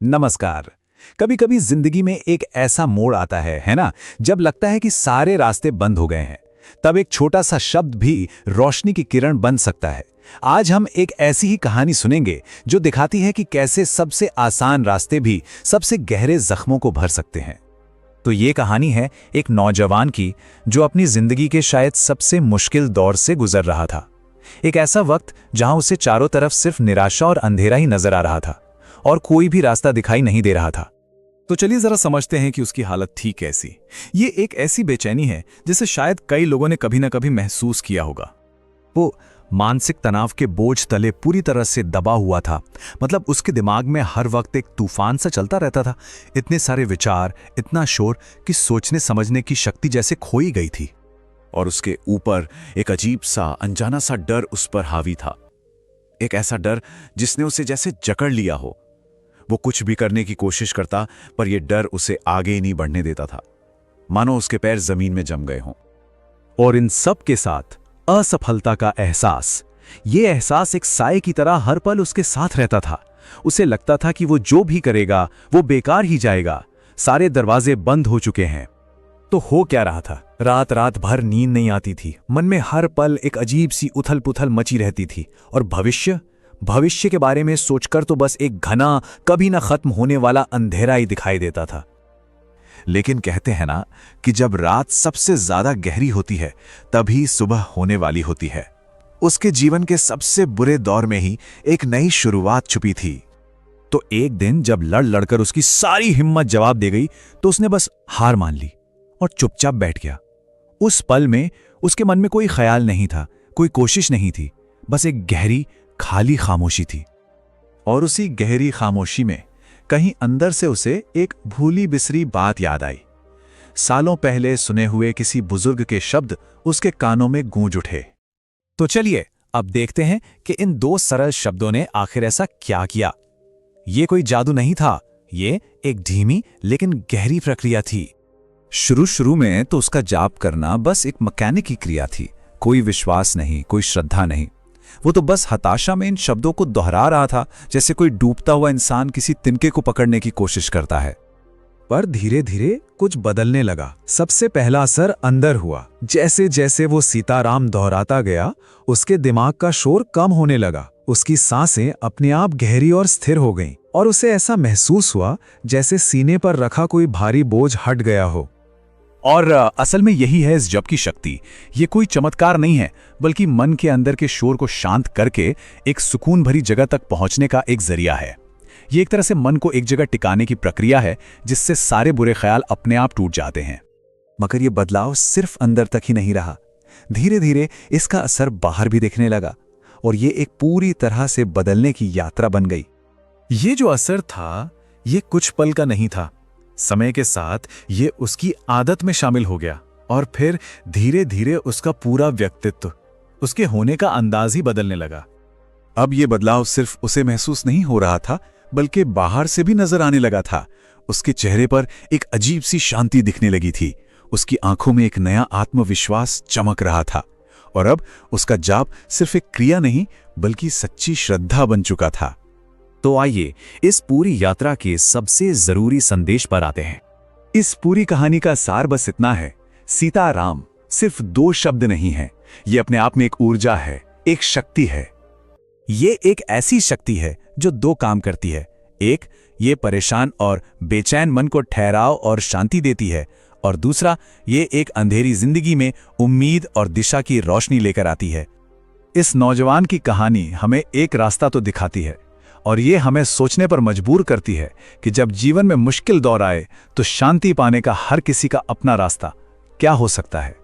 नमस्कार। कभी कभी जिंदगी में एक ऐसा मोड़ आता है ना, जब लगता है कि सारे रास्ते बंद हो गए हैं। तब एक छोटा सा शब्द भी रोशनी की किरण बन सकता है। आज हम एक ऐसी ही कहानी सुनेंगे जो दिखाती है कि कैसे सबसे आसान रास्ते भी सबसे गहरे जख्मों को भर सकते हैं। तो ये कहानी है एक नौजवान की जो अपनी जिंदगी के शायद सबसे मुश्किल दौर से गुजर रहा था। एक ऐसा वक्त जहां उसे चारों तरफ सिर्फ निराशा और अंधेरा ही नजर आ रहा था और कोई भी रास्ता दिखाई नहीं दे रहा था। तो चलिए जरा समझते हैं कि उसकी हालत थी कैसी। ये एक ऐसी बेचैनी है जिसे शायद कई लोगों ने कभी ना कभी महसूस किया होगा। वो मानसिक तनाव के बोझ तले पूरी तरह से दबा हुआ था। मतलब उसके दिमाग में हर वक्त एक तूफान सा चलता रहता था। इतने सारे विचार, इतना शोर कि सोचने समझने की शक्ति जैसे खोई गई थी। और उसके ऊपर एक अजीब सा अनजाना सा डर उस पर हावी था। एक ऐसा डर जिसने उसे जैसे जकड़ लिया हो। वो कुछ भी करने की कोशिश करता, पर यह डर उसे आगे ही नहीं बढ़ने देता था, मानो उसके पैर जमीन में जम गए हों। और इन सब के साथ असफलता का एहसास। ये एहसास एक साए की तरह हर पल उसके साथ रहता था। उसे लगता था कि वो जो भी करेगा वो बेकार ही जाएगा। सारे दरवाजे बंद हो चुके हैं। तो हो क्या रहा था? रात रात भर नींद नहीं आती थी। मन में हर पल एक अजीब सी उथल पुथल मची रहती थी। और भविष्य के बारे में सोचकर तो बस एक घना, कभी ना खत्म होने वाला अंधेरा ही दिखाई देता था। लेकिन कहते हैं ना कि जब रात सबसे ज्यादा गहरी होती है तभी सुबह होने वाली होती है। उसके जीवन के सबसे बुरे दौर में ही एक नई शुरुआत छुपी थी। तो एक दिन जब लड़ लड़कर उसकी सारी हिम्मत जवाब दे गई तो उसने बस हार मान ली और चुपचाप बैठ गया। उस पल में उसके मन में कोई ख्याल नहीं था, कोई कोशिश नहीं थी, बस एक गहरी खाली खामोशी थी। और उसी गहरी खामोशी में कहीं अंदर से उसे एक भूली बिसरी बात याद आई। सालों पहले सुने हुए किसी बुजुर्ग के शब्द उसके कानों में गूंज उठे। तो चलिए अब देखते हैं कि इन दो सरल शब्दों ने आखिर ऐसा क्या किया। ये कोई जादू नहीं था, ये एक धीमी लेकिन गहरी प्रक्रिया थी। शुरू में तो उसका जाप करना बस एक मैकेनिक क्रिया थी। कोई विश्वास नहीं, कोई श्रद्धा नहीं। वो तो बस हताशा में इन शब्दों को दोहरा रहा था, जैसे कोई डूबता हुआ इंसान किसी तिनके को पकड़ने की कोशिश करता है। पर धीरे धीरे कुछ बदलने लगा। सबसे पहला असर अंदर हुआ। जैसे जैसे वो सीताराम दोहराता गया, उसके दिमाग का शोर कम होने लगा। उसकी सांसें अपने आप गहरी और स्थिर हो गईं और उसे ऐसा महसूस हुआ जैसे सीने पर रखा कोई भारी बोझ हट गया हो। और असल में यही है इस जप की शक्ति। ये कोई चमत्कार नहीं है, बल्कि मन के अंदर के शोर को शांत करके एक सुकून भरी जगह तक पहुंचने का एक जरिया है। ये एक तरह से मन को एक जगह टिकाने की प्रक्रिया है, जिससे सारे बुरे ख्याल अपने आप टूट जाते हैं। मगर ये बदलाव सिर्फ अंदर तक ही नहीं रहा। धीरे धीरे इसका असर बाहर भी दिखने लगा और ये एक पूरी तरह से बदलने की यात्रा बन गई। ये जो असर था, ये कुछ पल का नहीं था। समय के साथ ये उसकी आदत में शामिल हो गया और फिर धीरे धीरे उसका पूरा व्यक्तित्व, उसके होने का अंदाज ही बदलने लगा। अब ये बदलाव सिर्फ उसे महसूस नहीं हो रहा था, बल्कि बाहर से भी नजर आने लगा था। उसके चेहरे पर एक अजीब सी शांति दिखने लगी थी। उसकी आंखों में एक नया आत्मविश्वास चमक रहा था। और अब उसका जाप सिर्फ एक क्रिया नहीं, बल्कि सच्ची श्रद्धा बन चुका था। तो आइए इस पूरी यात्रा के सबसे जरूरी संदेश पर आते हैं। इस पूरी कहानी का सार बस इतना है, सीताराम सिर्फ दो शब्द नहीं है। ये अपने आप में एक ऊर्जा है, एक शक्ति है। ये एक ऐसी शक्ति है जो दो काम करती है। एक, ये परेशान और बेचैन मन को ठहराव और शांति देती है, और दूसरा, ये एक अंधेरी जिंदगी में उम्मीद और दिशा की रोशनी लेकर आती है। इस नौजवान की कहानी हमें एक रास्ता तो दिखाती है, और ये हमें सोचने पर मजबूर करती है कि जब जीवन में मुश्किल दौर आए तो शांति पाने का हर किसी का अपना रास्ता क्या हो सकता है।